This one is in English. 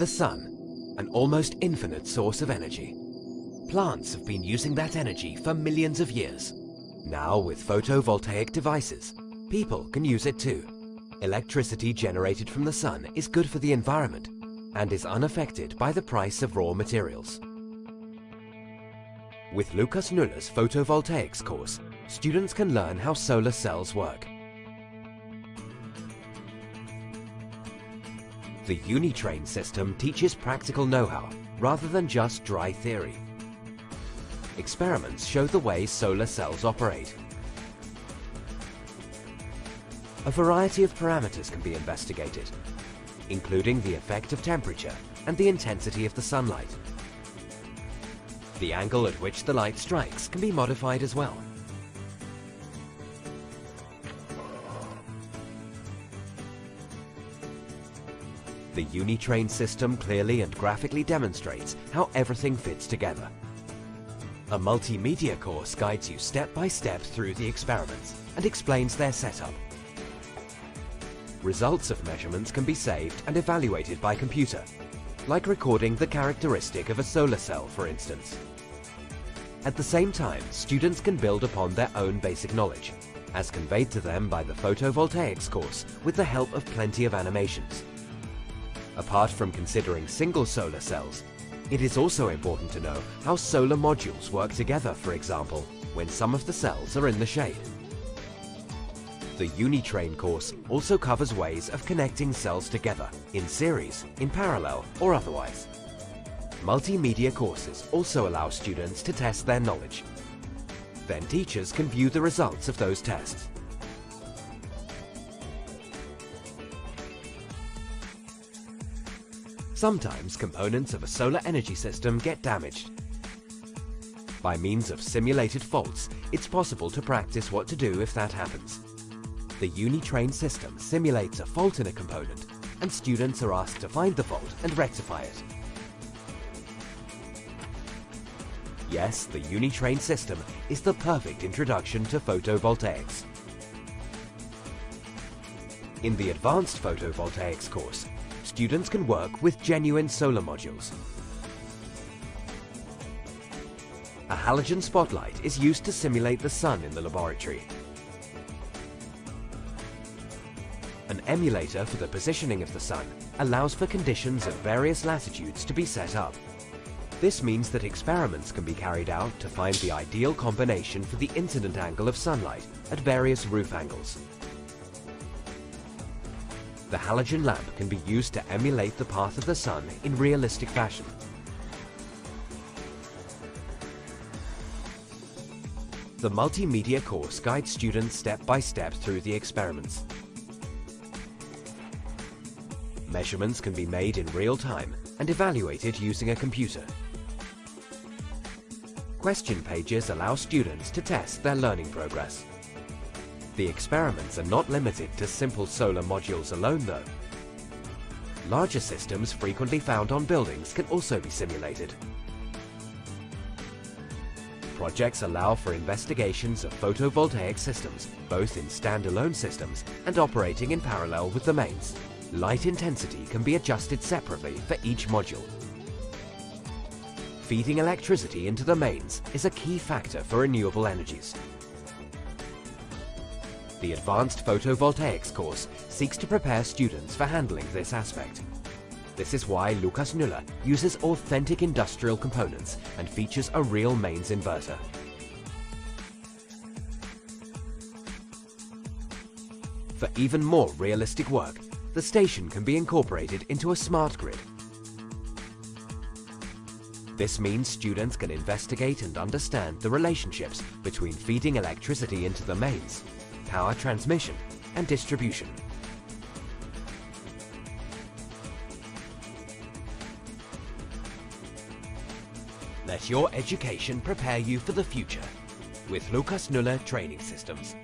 The sun, an almost infinite source of energy. Plants have been using that energy for millions of years. Now, with photovoltaic devices, people can use it too. Electricity generated from the sun is good for the environment and is unaffected by the price of raw materials. With Lucas-Nülle's photovoltaics course, students can learn how solar cells work. The Unitrain system teaches practical know-how rather than just dry theory. Experiments show the way solar cells operate. A variety of parameters can be investigated, including the effect of temperature and the intensity of the sunlight. The angle at which the light strikes can be modified as well. The Unitrain system clearly and graphically demonstrates how everything fits together. A multimedia course guides you step by step through the experiments and explains their setup. Results of measurements can be saved and evaluated by computer, like recording the characteristic of a solar cell, for instance. At the same time, students can build upon their own basic knowledge, as conveyed to them by the photovoltaics course with the help of plenty of animations. Apart from considering single solar cells, it is also important to know how solar modules work together, for example, when some of the cells are in the shade. The Unitrain course also covers ways of connecting cells together, in series, in parallel, or otherwise. Multimedia courses also allow students to test their knowledge. Then teachers can view the results of those tests. Sometimes components of a solar energy system get damaged. By means of simulated faults, it's possible to practice what to do if that happens. The Unitrain system simulates a fault in a component, and students are asked to find the fault and rectify it. Yes, the Unitrain system is the perfect introduction to photovoltaics. In the Advanced Photovoltaics course, students can work with genuine solar modules. A halogen spotlight is used to simulate the sun in the laboratory. An emulator for the positioning of the sun allows for conditions at various latitudes to be set up. This means that experiments can be carried out to find the ideal combination for the incident angle of sunlight at various roof angles. The halogen lamp can be used to emulate the path of the sun in realistic fashion. The multimedia course guides students step by step through the experiments. Measurements can be made in real time and evaluated using a computer. Question pages allow students to test their learning progress. The experiments are not limited to simple solar modules alone, though. Larger systems frequently found on buildings can also be simulated. Projects allow for investigations of photovoltaic systems, both in standalone systems and operating in parallel with the mains. Light intensity can be adjusted separately for each module. Feeding electricity into the mains is a key factor for renewable energies. The Advanced Photovoltaics course seeks to prepare students for handling this aspect. This is why Lucas-Nülle uses authentic industrial components and features a real mains inverter. For even more realistic work, the station can be incorporated into a smart grid. This means students can investigate and understand the relationships between feeding electricity into the mains, power transmission, and distribution. Let your education prepare you for the future with Lucas-Nülle training systems.